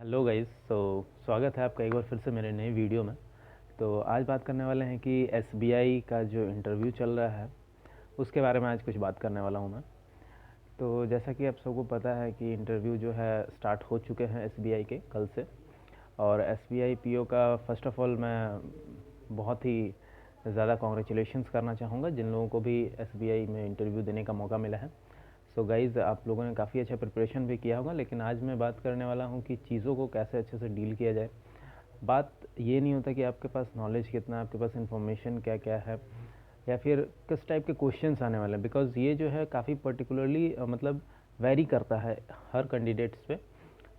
Hello guys. स्वागत है आपका एक बार फिर से मेरे नए वीडियो में। तो आज बात करने वाले हैं कि एसबीआई का जो इंटरव्यू चल रहा है उसके बारे में आज कुछ बात करने वाला हूं मैं। तो जैसा कि आप सबको पता है कि इंटरव्यू जो है स्टार्ट हो चुके हैं एसबीआई के कल से। और एसबीआई पीओ का फर्स्ट ऑफ ऑल मैं बहुत ही ज़्यादा कॉन्ग्रेचुलेशंस करना चाहूँगा जिन लोगों को भी एसबीआई में इंटरव्यू देने का मौका मिला है। सो गाइज़, आप लोगों ने काफ़ी अच्छा प्रिपरेशन भी किया होगा, लेकिन आज मैं बात करने वाला हूँ कि चीज़ों को कैसे अच्छे से डील किया जाए। बात ये नहीं होता कि आपके पास नॉलेज कितना है, आपके पास इन्फॉर्मेशन क्या क्या है, या फिर किस टाइप के क्वेश्चंस आने वाले हैं। बिकॉज़ ये जो है काफ़ी पर्टिकुलरली मतलब वेरी करता है हर कैंडिडेट्स पे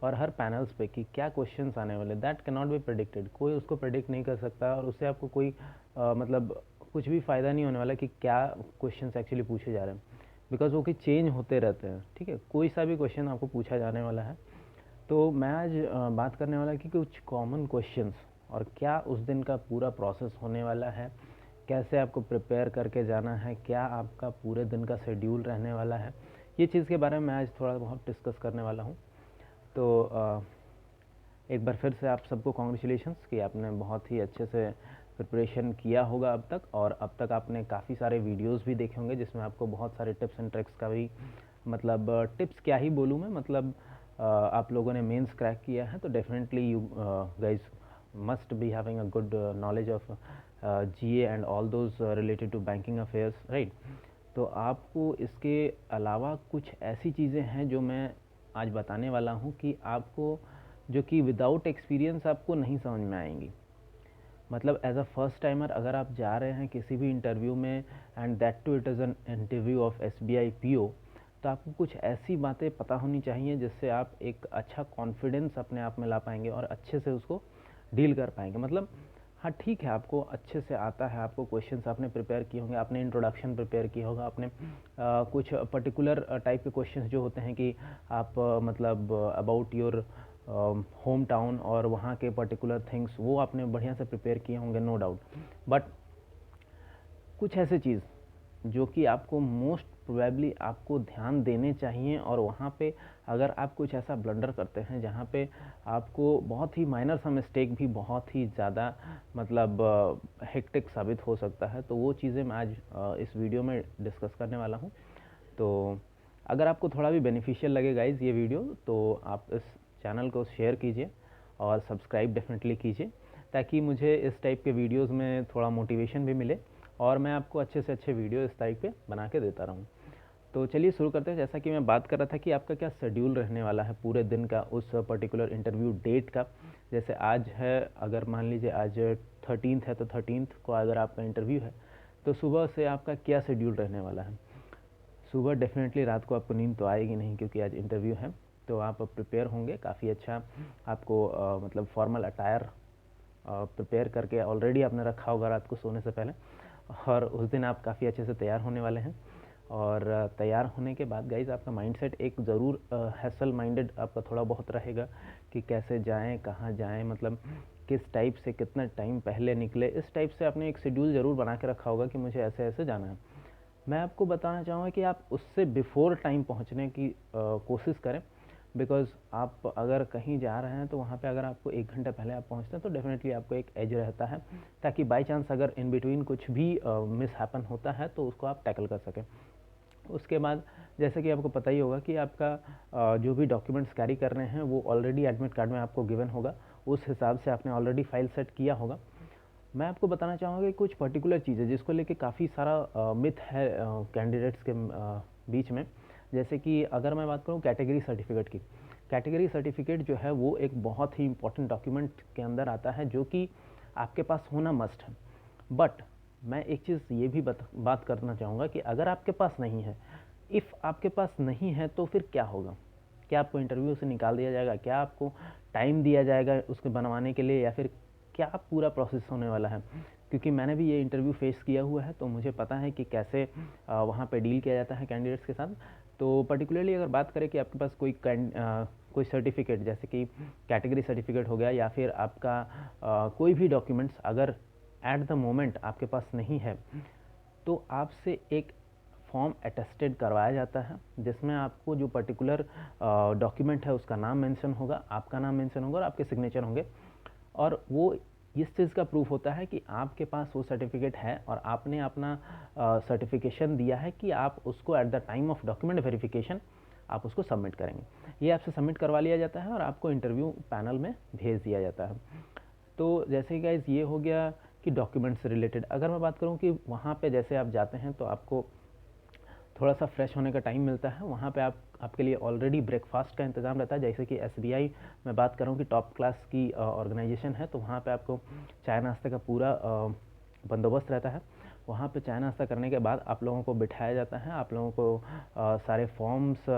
और हर पैनल्स पे कि क्या क्वेश्चंस आने वाले। That can not be predicted. कोई उसको प्रेडिक्ट नहीं कर सकता और उससे आपको कोई मतलब कुछ भी फ़ायदा नहीं होने वाला कि क्या क्वेश्चंस एक्चुअली पूछे जा रहे हैं, बिकॉज वो कि चेंज होते रहते हैं। ठीक है, कोई सा भी क्वेश्चन आपको पूछा जाने वाला है। तो मैं आज बात करने वाला कि कुछ कॉमन क्वेश्चंस और क्या उस दिन का पूरा प्रोसेस होने वाला है, कैसे आपको प्रिपेयर करके जाना है, क्या आपका पूरे दिन का शेड्यूल रहने वाला है, ये चीज़ के बारे में मैं आज थोड़ा बहुत डिस्कस करने वाला हूँ। तो एक बार फिर से आप सबको कॉन्ग्रेचुलेशंस कि आपने बहुत ही अच्छे से प्रिपरेशन किया होगा अब तक, और अब तक आपने काफ़ी सारे वीडियोस भी देखे होंगे जिसमें आपको बहुत सारे टिप्स एंड ट्रिक्स का भी मतलब टिप्स क्या ही बोलूँ मैं, मतलब आप लोगों ने मेंस क्रैक किया है तो definitely you guys must be having a good knowledge of GA and all those related to banking affairs, right. तो आपको इसके अलावा कुछ ऐसी चीज़ें हैं जो मैं आज बताने वाला हूँ कि आपको, जो कि विदाउट एक्सपीरियंस आपको नहीं समझ में आएंगी। मतलब एज अ फर्स्ट टाइमर अगर आप जा रहे हैं किसी भी इंटरव्यू में, and that too it is an interview of SBI PO, तो आपको कुछ ऐसी बातें पता होनी चाहिए जिससे आप एक अच्छा कॉन्फिडेंस अपने आप में ला पाएंगे और अच्छे से उसको डील कर पाएंगे। मतलब हाँ ठीक है, आपको अच्छे से आता है, आपको क्वेश्चंस आपने प्रिपेयर किए होंगे, आपने इंट्रोडक्शन प्रिपेयर किया होगा, आपने कुछ पर्टिकुलर टाइप के क्वेश्चंस जो होते हैं कि आप मतलब अबाउट योर होम टाउन और वहाँ के पर्टिकुलर थिंग्स, वो आपने बढ़िया से प्रिपेयर किए होंगे, नो डाउट। बट कुछ ऐसे चीज़ जो कि आपको मोस्ट प्रोबेबली आपको ध्यान देने चाहिए, और वहाँ पे अगर आप कुछ ऐसा ब्लंडर करते हैं जहाँ पे आपको बहुत ही माइनर सा मिस्टेक भी बहुत ही ज़्यादा मतलब हेक्टिक साबित हो सकता है, तो वो चीज़ें मैं आज इस वीडियो में डिस्कस करने वाला हूँ। तो अगर आपको थोड़ा भी बेनिफिशियल लगे गाइज़ ये वीडियो, तो आप इस चैनल को शेयर कीजिए और सब्सक्राइब डेफिनेटली कीजिए, ताकि मुझे इस टाइप के वीडियोज़ में थोड़ा मोटिवेशन भी मिले और मैं आपको अच्छे से अच्छे वीडियो इस टाइप पे बना के देता रहूँ। तो चलिए शुरू करते हैं। जैसा कि मैं बात कर रहा था कि आपका क्या शेड्यूल रहने वाला है पूरे दिन का उस पर्टिकुलर इंटरव्यू डेट का। जैसे आज है, अगर मान लीजिए आज 13th है, तो 13th को अगर आपका इंटरव्यू है तो सुबह से आपका क्या शेड्यूल रहने वाला है। सुबह डेफिनेटली, रात को आपको नींद तो आएगी नहीं क्योंकि आज इंटरव्यू है, तो आप प्रिपेयर होंगे काफ़ी अच्छा। आपको मतलब फॉर्मल अटायर प्रिपेयर करके ऑलरेडी आपने रखा होगा रात को सोने से पहले, और उस दिन आप काफ़ी अच्छे से तैयार होने वाले हैं। और तैयार होने के बाद गाइज आपका माइंडसेट एक ज़रूर हैसल माइंडेड आपका थोड़ा बहुत रहेगा कि कैसे जाएं, कहाँ जाएं, मतलब किस टाइप से कितना टाइम पहले निकले, इस टाइप से आपने एक शेड्यूल ज़रूर बना के रखा होगा कि मुझे ऐसे ऐसे जाना है। मैं आपको बताना चाहूँगा कि आप उससे बिफ़ोर टाइम पहुँचने की कोशिश करें, बिकॉज़ आप अगर कहीं जा रहे हैं तो वहाँ पे अगर आपको 1 घंटा पहले आप पहुँचते हैं तो डेफ़िनेटली आपको एक एज रहता है, ताकि बाई चांस अगर इन बिटवीन कुछ भी मिसहैपन होता है तो उसको आप टैकल कर सकें। उसके बाद जैसे कि आपको पता ही होगा कि आपका जो भी डॉक्यूमेंट्स कैरी कर रहे हैं वो ऑलरेडी एडमिट कार्ड में आपको गिवन होगा, उस हिसाब से आपने ऑलरेडी फाइल सेट किया होगा। मैं आपको बताना चाहूँगा कि कुछ पर्टिकुलर चीज़ें जिसको लेके काफ़ी सारा मिथ है कैंडिडेट्स के बीच में। जैसे कि अगर मैं बात करूँ कैटेगरी सर्टिफिकेट की, कैटेगरी सर्टिफिकेट जो है वो एक बहुत ही इंपॉर्टेंट डॉक्यूमेंट के अंदर आता है जो कि आपके पास होना मस्ट है। बट मैं एक चीज़ ये भी बात करना चाहूँगा कि अगर आपके पास नहीं है, इफ़ आपके पास नहीं है तो फिर क्या होगा? क्या आपको इंटरव्यू से निकाल दिया जाएगा? क्या आपको टाइम दिया जाएगा उसके बनवाने के लिए, या फिर क्या पूरा प्रोसेस होने वाला है? क्योंकि मैंने भी ये इंटरव्यू फेस किया हुआ है तो मुझे पता है कि कैसे वहाँ पे डील किया जाता है कैंडिडेट्स के साथ। तो पर्टिकुलरली अगर बात करें कि आपके पास कोई सर्टिफिकेट जैसे कि कैटेगरी सर्टिफिकेट हो गया, या फिर आपका कोई भी डॉक्यूमेंट्स अगर एट द मोमेंट आपके पास नहीं है, तो आपसे एक फॉर्म अटेस्टेड करवाया जाता है, जिसमें आपको जो पर्टिकुलर डॉक्यूमेंट है उसका नाम मेंशन होगा, आपका नाम मेंशन होगा और आपके सिग्नेचर होंगे, और वो इस चीज़ का प्रूफ होता है कि आपके पास वो सर्टिफिकेट है और आपने अपना सर्टिफिकेशन दिया है कि आप उसको at the time of document verification आप उसको सबमिट करेंगे। ये आपसे सबमिट करवा लिया जाता है और आपको इंटरव्यू पैनल में भेज दिया जाता है। तो जैसे कि गाइस ये हो गया कि डॉक्यूमेंट से रिलेटेड। अगर मैं बात करूं कि वहाँ पे जैसे आप जाते हैं तो आपको थोड़ा सा फ्रेश होने का टाइम मिलता है। वहाँ पे आपके लिए ऑलरेडी ब्रेकफास्ट का इंतज़ाम रहता है। जैसे कि SBI मैं बात करूँ कि टॉप क्लास की ऑर्गेनाइजेशन है, तो वहाँ पे आपको चाय नाश्ते का पूरा बंदोबस्त रहता है। वहाँ पे चाय नाश्ता करने के बाद आप लोगों को बिठाया जाता है, आप लोगों को सारे फॉर्म्स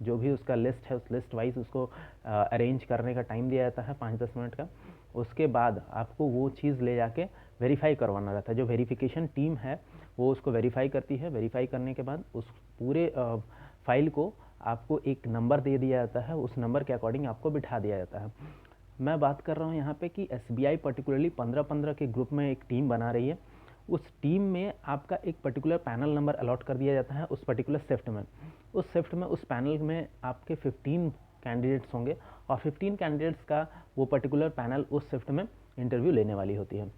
जो भी उसका लिस्ट है उस लिस्ट वाइज उसको अरेंज करने का टाइम दिया जाता है 5-10 मिनट का। उसके बाद आपको वो चीज़ ले जाके वेरीफाई करवाना रहता है। जो वेरिफिकेशन टीम है वो उसको वेरीफाई करती है। वेरीफाई करने के बाद उस पूरे फाइल को आपको एक नंबर दे दिया जाता है, उस नंबर के अकॉर्डिंग आपको बिठा दिया जाता है। मैं बात कर रहा हूँ यहाँ पे कि SBI पर्टिकुलरली 15-15 के ग्रुप में एक टीम बना रही है। उस टीम में आपका एक पर्टिकुलर पैनल नंबर अलॉट कर दिया जाता है उस पर्टिकुलर शिफ्ट में। उस शिफ्ट में उस पैनल में आपके 15 कैंडिडेट्स होंगे और 15 कैंडिडेट्स का वो पर्टिकुलर पैनल उस शिफ्ट में इंटरव्यू लेने वाली होती है।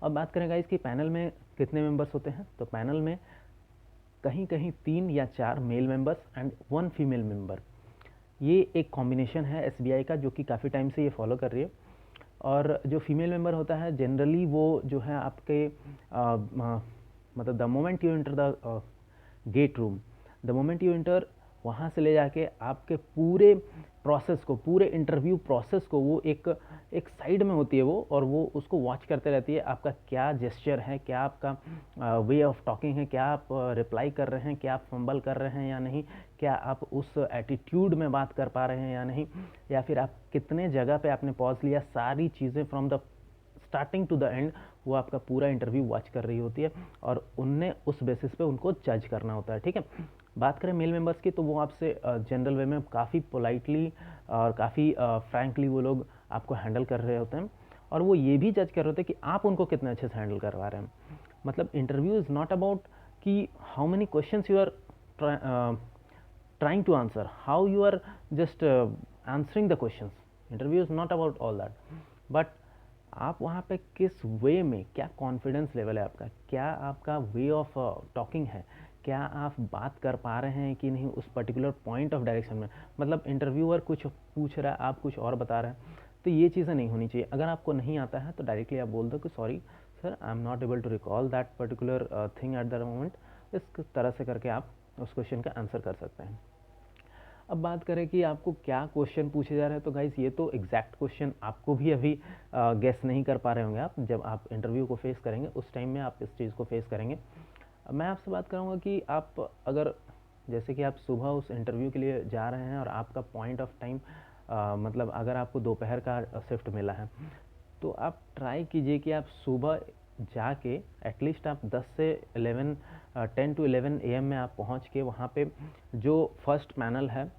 अब बात करें गाइस कि पैनल में कितने मेंबर्स होते हैं, तो पैनल में कहीं कहीं 3 या 4 male members and 1 female member, ये एक कॉम्बिनेशन है SBI का जो कि काफ़ी टाइम से ये फॉलो कर रही है। और जो फीमेल मेंबर होता है जनरली वो जो है आपके मतलब the moment you enter the gate room, the moment you enter, वहाँ से ले जाके आपके पूरे प्रोसेस को, पूरे इंटरव्यू प्रोसेस को वो एक साइड में होती है वो, और वो उसको वॉच करते रहती है आपका क्या जेस्चर है, क्या आपका वे ऑफ टॉकिंग है, क्या आप रिप्लाई कर रहे हैं, क्या आप फंबल कर रहे हैं या नहीं, क्या आप उस एटीट्यूड में बात कर पा रहे हैं या नहीं, या फिर आप कितने जगह पे आपने पॉज लिया, सारी चीज़ें from the starting to the end वो आपका पूरा इंटरव्यू वॉच कर रही होती है और उनने उस बेसिस पे उनको जज करना होता है। ठीक है, बात करें मेल मेंबर्स की तो वो आपसे जनरल वे में काफ़ी पोलाइटली और काफ़ी फ्रैंकली वो लोग आपको हैंडल कर रहे होते हैं, और वो ये भी जज कर रहे होते हैं कि आप उनको कितने अच्छे से हैंडल करवा रहे हैं। मतलब इंटरव्यू इज़ नॉट अबाउट कि how many questions you are trying to answer, how you are just answering the questions. Interview is not about all that, but आप वहाँ पे किस वे में, क्या कॉन्फिडेंस लेवल है आपका, क्या आपका वे ऑफ टॉकिंग है, क्या आप बात कर पा रहे हैं कि नहीं उस पर्टिकुलर पॉइंट ऑफ डायरेक्शन में। मतलब इंटरव्यूअर कुछ पूछ रहा है, आप कुछ और बता रहे हैं, तो ये चीज़ें नहीं होनी चाहिए। अगर आपको नहीं आता है तो डायरेक्टली आप बोल दो कि sorry sir, I am not able to recall that particular thing at the moment. इस तरह से करके आप उस क्वेश्चन का आंसर कर सकते हैं। अब बात करें कि आपको क्या क्वेश्चन पूछे जा रहे हैं, तो गाइस ये तो एग्जैक्ट क्वेश्चन आपको भी अभी गेस नहीं कर पा रहे होंगे। आप जब आप इंटरव्यू को फेस करेंगे उस टाइम में आप इस चीज़ को फेस करेंगे। मैं आपसे बात करूँगा कि आप अगर जैसे कि आप सुबह उस इंटरव्यू के लिए जा रहे हैं और आपका पॉइंट ऑफ टाइम मतलब अगर आपको दोपहर का शिफ्ट मिला है, तो आप ट्राई कीजिए कि आप सुबह जाके एटलीस्ट आप 10 to 11 AM में आप पहुंच के वहाँ पे जो फर्स्ट पैनल है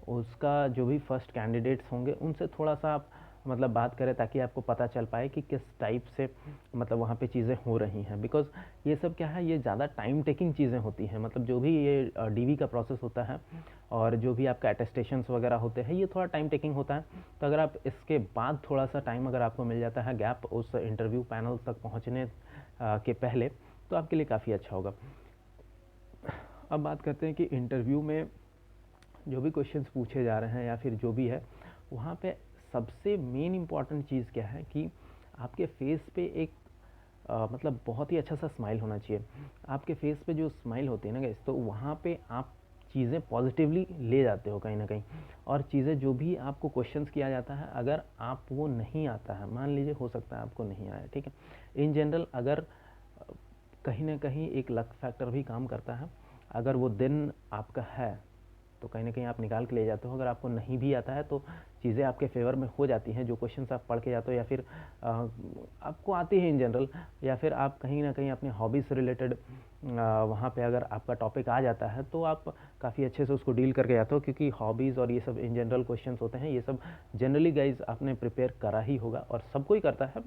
उसका जो भी फर्स्ट कैंडिडेट्स होंगे उनसे थोड़ा सा आप मतलब बात करें, ताकि आपको पता चल पाए कि किस टाइप से मतलब वहाँ पे चीज़ें हो रही हैं। बिकॉज़ ये सब क्या है, ये ज़्यादा टाइम टेकिंग चीज़ें होती हैं। मतलब जो भी ये DV का प्रोसेस होता है और जो भी आपका अटेस्टेशंस वगैरह होते हैं, ये थोड़ा टाइम टेकिंग होता है। तो अगर आप इसके बाद थोड़ा सा टाइम अगर आपको मिल जाता है गैप उस इंटरव्यू पैनल तक पहुँचने के पहले, तो आपके लिए काफ़ी अच्छा होगा। अब बात करते हैं कि इंटरव्यू में जो भी क्वेश्चंस पूछे जा रहे हैं या फिर जो भी है, वहाँ पे सबसे मेन इम्पॉर्टेंट चीज़ क्या है कि आपके फेस पे एक मतलब बहुत ही अच्छा सा स्माइल होना चाहिए। आपके फेस पे जो स्माइल होती है ना गाइस, तो वहाँ पे आप चीज़ें पॉजिटिवली ले जाते हो कहीं ना कहीं, और चीज़ें जो भी आपको क्वेश्चंस किया जाता है अगर आप वो नहीं आता है, मान लीजिए हो सकता है आपको नहीं आया, ठीक है, इन जनरल अगर कहीं ना कहीं एक लक फैक्टर भी काम करता है। अगर वो दिन आपका है तो कहीं ना कहीं आप निकाल के ले जाते हो। अगर आपको नहीं भी आता है तो चीज़ें आपके फेवर में हो जाती हैं, जो क्वेश्चंस आप पढ़ के जाते हो या फिर आपको आती है इन जनरल, या फिर आप कहीं ना कहीं अपने हॉबीज़ से रिलेटेड वहाँ पे अगर आपका टॉपिक आ जाता है तो आप काफ़ी अच्छे से उसको डील करके जाते हो, क्योंकि हॉबीज़ और ये सब इन जनरल क्वेश्चंस होते हैं, ये सब जनरली गाइज आपने प्रिपेयर करा ही होगा और सब कोई करता है।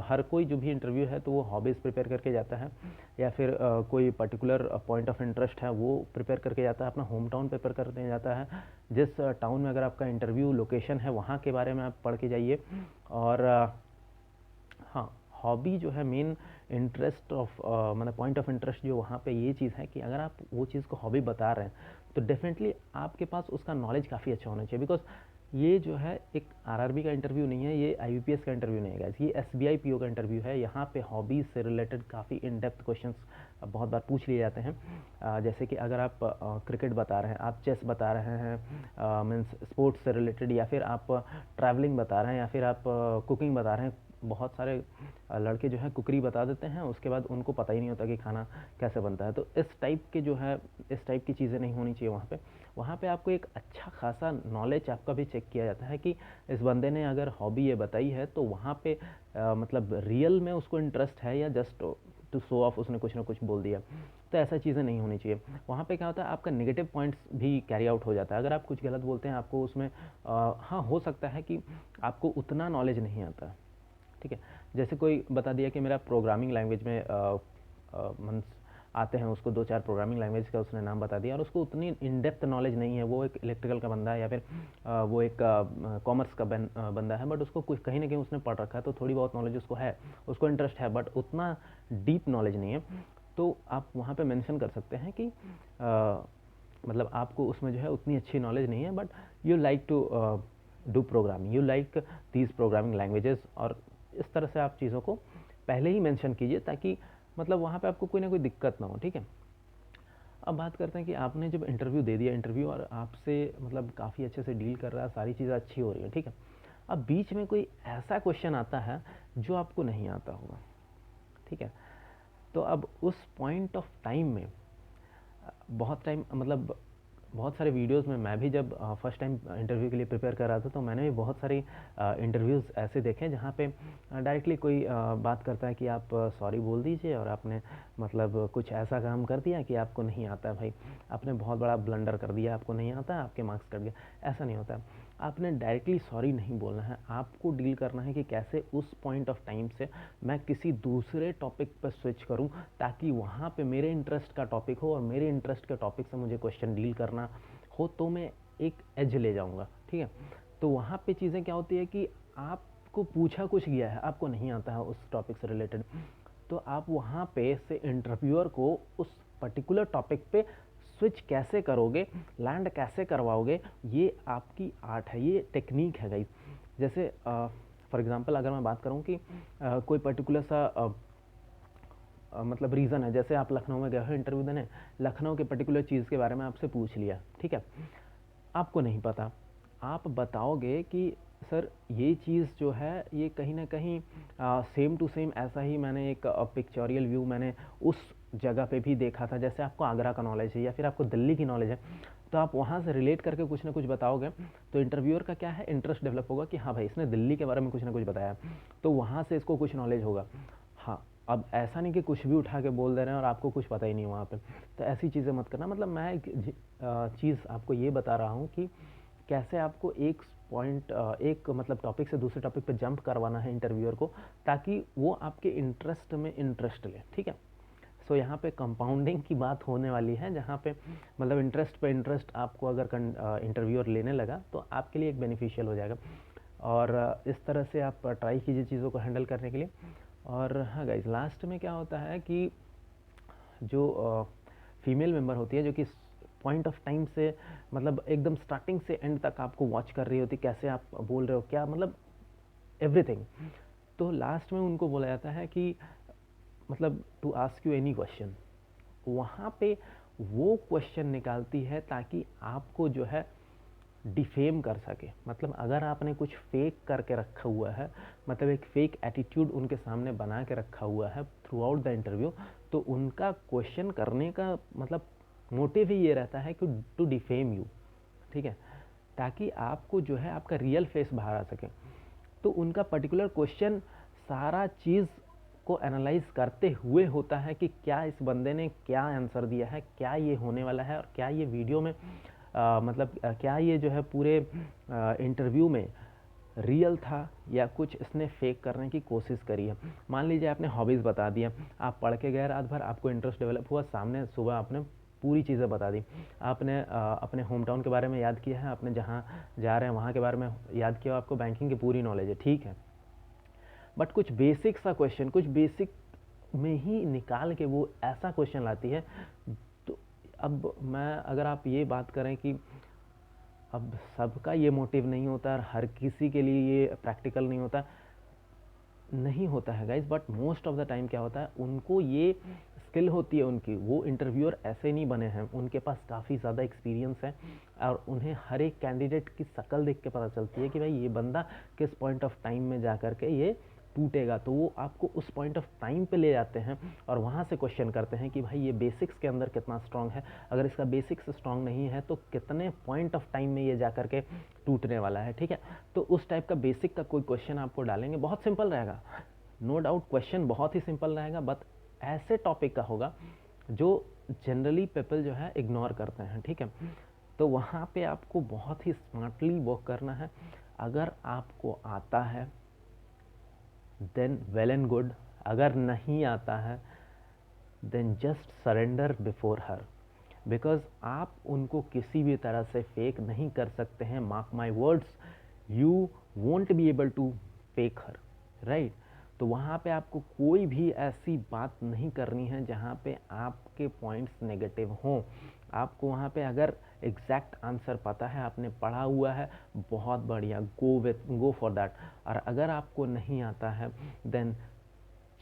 हर कोई जो भी इंटरव्यू है तो वो हॉबीज़ प्रिपेयर करके जाता है, या फिर कोई पर्टिकुलर पॉइंट ऑफ इंटरेस्ट है वो प्रिपेयर करके जाता है, अपना होम टाउन प्रिपेयर करके जाता है। जिस टाउन में अगर आपका इंटरव्यू लोकेशन है वहाँ के बारे में आप पढ़ के जाइए। और हाँ, हॉबी जो है मेन इंटरेस्ट ऑफ मतलब पॉइंट ऑफ इंटरेस्ट जो वहाँ पे ये चीज़ है कि अगर आप वो चीज़ को हॉबी बता रहे हैं तो डेफिनेटली आपके पास उसका नॉलेज काफ़ी अच्छा होना चाहिए। बिकॉज ये जो है एक आरआरबी का इंटरव्यू नहीं है, ये आईबीपीएस का इंटरव्यू नहीं है गाइस, ये एसबीआई पीओ का इंटरव्यू है। यहाँ पे हॉबीज़ से रिलेटेड काफ़ी इन डेप्थ क्वेश्चंस बहुत बार पूछ लिए जाते हैं। जैसे कि अगर आप क्रिकेट बता रहे हैं, आप चेस बता रहे हैं, मीन्स स्पोर्ट्स से रिलेटेड, या फिर आप ट्रैवलिंग बता रहे हैं, या फिर आप कुकिंग बता रहे हैं। बहुत सारे लड़के जो है कुकरी बता देते हैं, उसके बाद उनको पता ही नहीं होता कि खाना कैसे बनता है। तो इस टाइप के जो है, इस टाइप की चीज़ें नहीं होनी चाहिए वहाँ पे। वहाँ पे आपको एक अच्छा खासा नॉलेज आपका भी चेक किया जाता है कि इस बंदे ने अगर हॉबी ये बताई है तो वहाँ पे मतलब रियल में उसको इंटरेस्ट है या जस्ट टू शो ऑफ उसने कुछ ना कुछ बोल दिया। तो ऐसा चीज़ें नहीं होनी चाहिए। वहाँ पे क्या होता है, आपका नेगेटिव पॉइंट्स भी कैरी आउट हो जाता है। अगर आप कुछ गलत बोलते हैं, आपको उसमें हाँ हो सकता है कि आपको उतना नॉलेज नहीं आता, ठीक है। जैसे कोई बता दिया कि मेरा प्रोग्रामिंग लैंग्वेज में मीन्स आते हैं, उसको 2-4 प्रोग्रामिंग लैंग्वेज का उसने नाम बता दिया और उसको उतनी इन डेप्थ नॉलेज नहीं है। वो एक इलेक्ट्रिकल का बंदा है या फिर वो एक कॉमर्स का बंदा है, बट उसको कुछ कहीं ना कहीं उसने पढ़ रखा है, तो थोड़ी बहुत नॉलेज उसको है, उसको इंटरेस्ट है, बट उतना डीप नॉलेज नहीं है। तो आप वहाँ पे मेंशन कर सकते हैं कि मतलब आपको उसमें जो है उतनी अच्छी नॉलेज नहीं है, but you like to do programming, you like these programming languages. और इस तरह से आप चीज़ों को पहले ही मेंशन कीजिए ताकि मतलब वहाँ पे आपको कोई ना कोई दिक्कत ना हो, ठीक है। अब बात करते हैं कि आपने जब इंटरव्यू दे दिया, इंटरव्यू और आपसे मतलब काफ़ी अच्छे से डील कर रहा है, सारी चीज़ें अच्छी हो रही है, ठीक है। अब बीच में कोई ऐसा क्वेश्चन आता है जो आपको नहीं आता होगा, ठीक है। तो अब उस पॉइंट ऑफ टाइम में बहुत टाइम मतलब बहुत सारे वीडियोस में मैं भी जब फर्स्ट टाइम इंटरव्यू के लिए प्रिपेयर कर रहा था तो मैंने भी बहुत सारी इंटरव्यूज़ ऐसे देखे जहाँ पे डायरेक्टली कोई बात करता है कि आप सॉरी बोल दीजिए और आपने मतलब कुछ ऐसा काम कर दिया कि आपको नहीं आता है। भाई, आपने बहुत बड़ा ब्लंडर कर दिया, आपको नहीं आता है, आपके मार्क्स कट गए। ऐसा नहीं होता है। आपने डायरेक्टली सॉरी नहीं बोलना है, आपको डील करना है कि कैसे उस पॉइंट ऑफ टाइम से मैं किसी दूसरे टॉपिक पर स्विच करूं ताकि वहाँ पे मेरे इंटरेस्ट का टॉपिक हो और मेरे इंटरेस्ट के टॉपिक से मुझे क्वेश्चन डील करना हो तो मैं एक एज ले जाऊंगा, ठीक है। तो वहाँ पे चीज़ें क्या होती है कि आपको पूछा कुछ गया है, आपको नहीं आता है उस टॉपिक से रिलेटेड, तो आप वहाँ पे से इंटरव्यूअर को उस पर्टिकुलर टॉपिक पे स्विच कैसे करोगे, लैंड कैसे करवाओगे, ये आपकी आर्ट है, ये टेक्निक है गाइस। जैसे फॉर एग्जांपल अगर मैं बात करूं कि कोई पर्टिकुलर सा मतलब रीज़न है, जैसे आप लखनऊ में गए हो इंटरव्यू देने, लखनऊ के पर्टिकुलर चीज़ के बारे में आपसे पूछ लिया, ठीक है। आपको नहीं पता, आप बताओगे कि सर ये चीज़ जो है ये कहीं ना कहीं सेम टू सेम ऐसा ही मैंने एक पिक्चोरियल व्यू मैंने उस जगह पे भी देखा था। जैसे आपको आगरा का नॉलेज है या फिर आपको दिल्ली की नॉलेज है, तो आप वहाँ से रिलेट करके कुछ ना कुछ बताओगे तो इंटरव्यूअर का क्या है, इंटरेस्ट डेवलप होगा कि हाँ भाई इसने दिल्ली के बारे में कुछ ना कुछ बताया, तो वहाँ से इसको कुछ नॉलेज होगा। हाँ, अब ऐसा नहीं कि कुछ भी उठा के बोल दे रहे हैं और आपको कुछ पता ही नहीं वहाँ पे, तो ऐसी चीज़ें मत करना। मतलब मैं एक चीज़ आपको ये बता रहा हूँ कि कैसे आपको एक पॉइंट एक मतलब टॉपिक से दूसरे टॉपिक पे जंप करवाना है इंटरव्यूअर को ताकि वो आपके इंटरेस्ट में इंटरेस्ट ले, ठीक है। सो यहाँ पे कंपाउंडिंग की बात होने वाली है, जहाँ पे मतलब इंटरेस्ट पे इंटरेस्ट आपको अगर इंटरव्यूअर लेने लगा तो आपके लिए एक बेनिफिशियल हो जाएगा। और इस तरह से आप ट्राई कीजिए चीज़ों को हैंडल करने के लिए। और हाँ गाइस, लास्ट में क्या होता है कि जो फीमेल मेंबर होती है जो कि पॉइंट ऑफ टाइम से मतलब एकदम स्टार्टिंग से एंड तक आपको वॉच कर रही होती, कैसे आप बोल रहे हो, क्या मतलब एवरीथिंग, तो लास्ट में उनको बोला जाता है कि मतलब to ask you any question. वहाँ पे वो क्वेश्चन निकालती है ताकि आपको जो है डिफेम कर सके। मतलब अगर आपने कुछ फेक करके रखा हुआ है, मतलब एक फेक एटीट्यूड उनके सामने बना के रखा हुआ है थ्रू आउट द इंटरव्यू, तो उनका क्वेश्चन करने का मतलब मोटिव ही ये रहता है कि टू डिफेम यू, ठीक है, ताकि आपको जो है आपका रियल फेस बाहर आ सके। तो उनका पर्टिकुलर क्वेश्चन सारा चीज़ को एनालाइज करते हुए होता है कि क्या इस बंदे ने क्या आंसर दिया है, क्या ये होने वाला है, और क्या ये वीडियो में मतलब क्या ये जो है पूरे इंटरव्यू में रियल था या कुछ इसने फेक करने की कोशिश करी है। मान लीजिए आपने हॉबीज़ बता दिया, आप पढ़ के गए रात भर, आपको इंटरेस्ट डेवलप हुआ, सामने सुबह आपने पूरी चीज़ें बता दी। आपने अपने होम टाउन के बारे में याद किया है, आपने जहाँ जा रहे हैं वहाँ के बारे में याद किया, आपको बैंकिंग की पूरी नॉलेज है, ठीक है। बट कुछ बेसिक सा क्वेश्चन, कुछ बेसिक में ही निकाल के वो ऐसा क्वेश्चन लाती है। तो अब मैं अगर आप ये बात करें कि अब सबका ये मोटिव नहीं होता और हर किसी के लिए ये प्रैक्टिकल नहीं होता, नहीं होता है guys, but most of the time क्या होता है, उनको ये स्किल होती है उनकी, वो इंटरव्यूअर ऐसे नहीं बने हैं, उनके पास काफ़ी ज़्यादा एक्सपीरियंस है और उन्हें हर एक कैंडिडेट की शक्ल देख के पता चलती है कि भाई ये बंदा किस पॉइंट ऑफ टाइम में जा कर के ये टूटेगा। तो वो आपको उस पॉइंट ऑफ टाइम पे ले जाते हैं और वहाँ से क्वेश्चन करते हैं कि भाई ये बेसिक्स के अंदर कितना स्ट्रांग है, अगर इसका बेसिक्स स्ट्रांग नहीं है तो कितने पॉइंट ऑफ टाइम में ये जा कर के टूटने वाला है, ठीक है। तो उस टाइप का बेसिक का कोई क्वेश्चन आपको डालेंगे, बहुत सिंपल रहेगा, नो डाउट क्वेश्चन बहुत ही सिंपल रहेगा, बट ऐसे टॉपिक का होगा जो जनरली पीपल जो है इग्नोर करते हैं, ठीक है। तो वहाँ पे आपको बहुत ही स्मार्टली वर्क करना है। अगर आपको आता है देन वेल एंड गुड, अगर नहीं आता है then just surrender before her, because आप उनको किसी भी तरह से फेक नहीं कर सकते हैं। Mark my words, you won't be able to fake her, right. तो वहाँ पे आपको कोई भी ऐसी बात नहीं करनी है जहाँ पे आपके पॉइंट्स नेगेटिव हों। आपको वहाँ पे अगर एग्जैक्ट आंसर पता है, आपने पढ़ा हुआ है, बहुत बढ़िया, गो फॉर दैट। और अगर आपको नहीं आता है then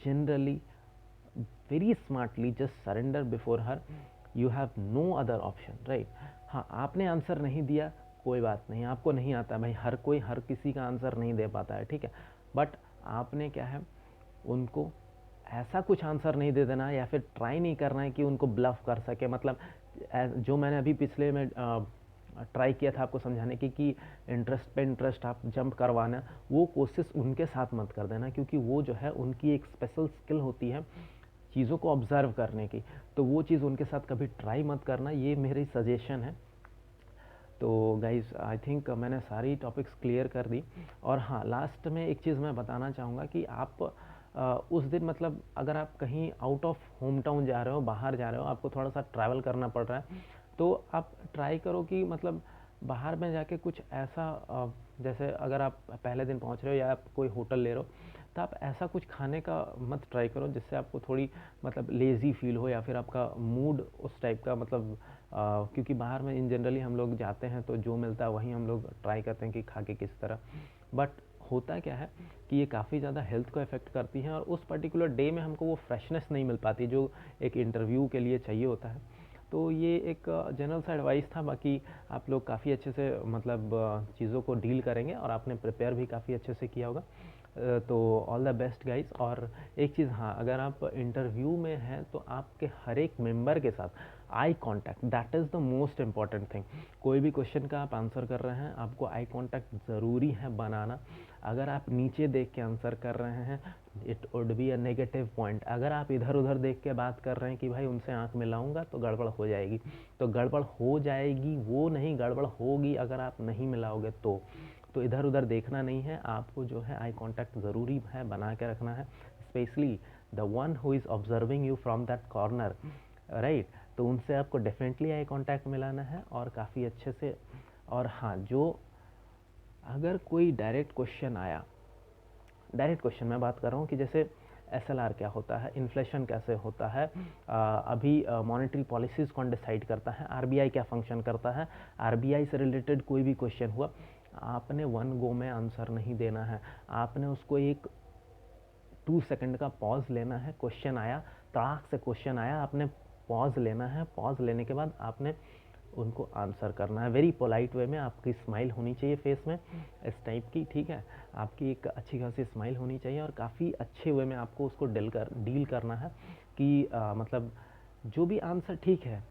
generally very smartly just surrender before her, you have no other option, right. हाँ, आपने आंसर नहीं दिया, कोई बात नहीं, आपको नहीं आता भाई, हर कोई हर किसी का आंसर नहीं दे पाता है, ठीक है। बट आपने क्या है, उनको ऐसा कुछ आंसर नहीं दे देना या फिर ट्राई नहीं करना है कि उनको ब्लफ कर सके। मतलब जो मैंने अभी पिछले में ट्राई किया था आपको समझाने की कि इंटरेस्ट पे इंटरेस्ट आप जंप करवाना, वो कोशिश उनके साथ मत कर देना, क्योंकि वो जो है उनकी एक स्पेशल स्किल होती है चीज़ों को ऑब्ज़र्व करने की, तो वो चीज़ उनके साथ कभी ट्राई मत करना, ये मेरी सजेशन है। तो गाइज़ आई थिंक मैंने सारी टॉपिक्स क्लियर कर दी। और हाँ, लास्ट में एक चीज़ मैं बताना चाहूँगा कि आप उस दिन मतलब अगर आप कहीं आउट ऑफ होम टाउन जा रहे हो, बाहर जा रहे हो, आपको थोड़ा सा ट्रैवल करना पड़ रहा है, तो आप ट्राई करो कि मतलब बाहर में जाके कुछ ऐसा जैसे अगर आप पहले दिन पहुंच रहे हो या आप कोई होटल ले रहे हो, तो आप ऐसा कुछ खाने का मत ट्राई करो जिससे आपको थोड़ी मतलब लेज़ी फील हो या फिर आपका मूड उस टाइप का मतलब क्योंकि बाहर में इन जनरली हम लोग जाते हैं तो जो मिलता है वहीं हम लोग ट्राई करते हैं कि खा के किस तरह, बट होता क्या है कि ये काफ़ी ज़्यादा हेल्थ को अफेक्ट करती हैं और उस पर्टिकुलर डे में हमको वो फ्रेशनेस नहीं मिल पाती जो एक इंटरव्यू के लिए चाहिए होता है। तो ये एक जनरल सा एडवाइस था, बाकी आप लोग काफ़ी अच्छे से मतलब चीज़ों को डील करेंगे और आपने प्रिपेयर भी काफ़ी अच्छे से किया होगा। तो ऑल द बेस्ट गाइस। और एक चीज़, हाँ, अगर आप इंटरव्यू में हैं तो आपके हर एक मेंबर के साथ eye contact, that is the most important thing. कोई भी क्वेश्चन का आप आंसर कर रहे हैं, आपको आई कांटेक्ट ज़रूरी है बनाना। अगर आप नीचे देख के आंसर कर रहे हैं, it would be a negative point. अगर आप इधर उधर देख के बात कर रहे हैं कि भाई उनसे आंख मिलाऊंगा तो गड़बड़ हो जाएगी, तो गड़बड़ हो जाएगी वो नहीं, गड़बड़ होगी अगर आप नहीं मिलाओगे तो इधर उधर देखना नहीं है, आपको जो है आई कांटेक्ट ज़रूरी है बना के रखना है, specially the one who is observing you from that corner, right. तो उनसे आपको डेफिनेटली आई कांटेक्ट मिलाना है और काफ़ी अच्छे से। और हाँ, जो अगर कोई डायरेक्ट क्वेश्चन आया, डायरेक्ट क्वेश्चन मैं बात कर रहा हूँ कि जैसे एसएलआर क्या होता है, इन्फ्लेशन कैसे होता है, अभी मॉनेटरी पॉलिसीज़ कौन डिसाइड करता है, आरबीआई क्या फंक्शन करता है, आरबीआई से रिलेटेड कोई भी क्वेश्चन हुआ, आपने वन गो में आंसर नहीं देना है, आपने उसको एक 2 सेकंड का पॉज लेना है। क्वेश्चन आया, तड़ाक से क्वेश्चन आया, आपने पॉज लेना है, पॉज लेने के बाद आपने उनको आंसर करना है वेरी पोलाइट वे में। आपकी स्माइल होनी चाहिए फेस में इस टाइप की, ठीक है, आपकी एक अच्छी खासी स्माइल होनी चाहिए और काफ़ी अच्छे वे में आपको उसको डील करना है कि मतलब जो भी आंसर ठीक है।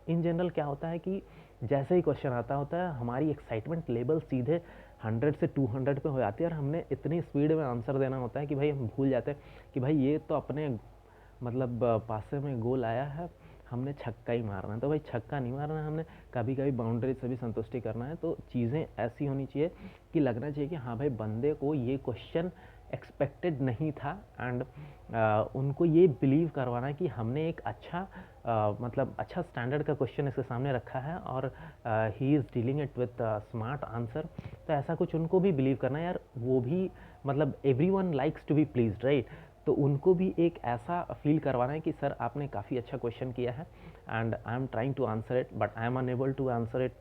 इन जनरल क्या होता है कि जैसे ही क्वेश्चन आता होता है हमारी एक्साइटमेंट लेवल सीधे 100 से 200 पे हो जाती है और हमने इतनी स्पीड में आंसर देना होता है कि भाई हम भूल जाते हैं कि भाई ये तो अपने मतलब पासे में गोल आया है, हमने छक्का ही मारना है। तो भाई छक्का नहीं मारना है, हमने कभी कभी बाउंड्री से भी संतुष्टि करना है। तो चीज़ें ऐसी होनी चाहिए कि लगना चाहिए कि हाँ भाई बंदे को ये क्वेश्चन एक्सपेक्टेड नहीं था, एंड उनको ये बिलीव करवाना है कि हमने एक अच्छा मतलब अच्छा स्टैंडर्ड का क्वेश्चन इसके सामने रखा है और he is dealing it with smart answer. तो ऐसा कुछ उनको भी बिलीव करना है यार, वो भी मतलब everyone likes to be pleased, right. तो उनको भी एक ऐसा फील करवाना है कि सर आपने काफ़ी अच्छा क्वेश्चन किया है and I am trying to answer it but I am unable to answer it,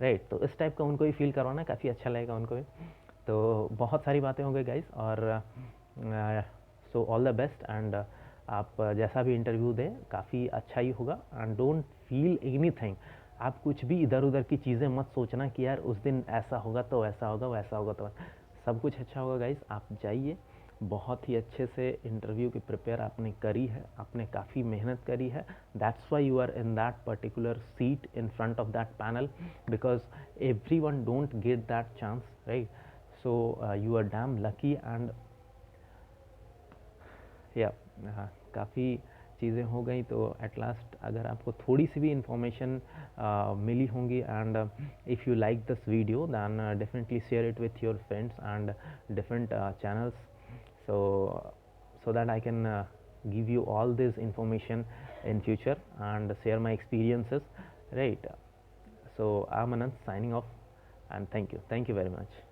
right. तो इस टाइप का उनको भी फील करवाना है, काफ़ी अच्छा लगेगा उनको भी। तो बहुत सारी बातें हो गई गाइस, और so all the best, and आप जैसा भी इंटरव्यू दें काफ़ी अच्छा ही होगा, एंड डोंट फील एनीथिंग। आप कुछ भी इधर उधर की चीज़ें मत सोचना कि यार उस दिन ऐसा होगा तो ऐसा होगा, वैसा होगा तो सब कुछ अच्छा होगा गाइस। आप जाइए, बहुत ही अच्छे से इंटरव्यू की प्रिपेयर आपने करी है, आपने काफ़ी मेहनत करी है, that's why you are in that particular seat in front of that panel, because every one don't get that chance, right. So you are damn lucky, and yeah काफ़ी चीज़ें हो गई। तो एट लास्ट अगर आपको थोड़ी सी भी इंफॉर्मेशन मिली होंगी, and if you like this video then definitely share it with your friends and different channels, so that I can give you all this information in future and share my experiences, right. So I'm Anand signing off, and thank you very much.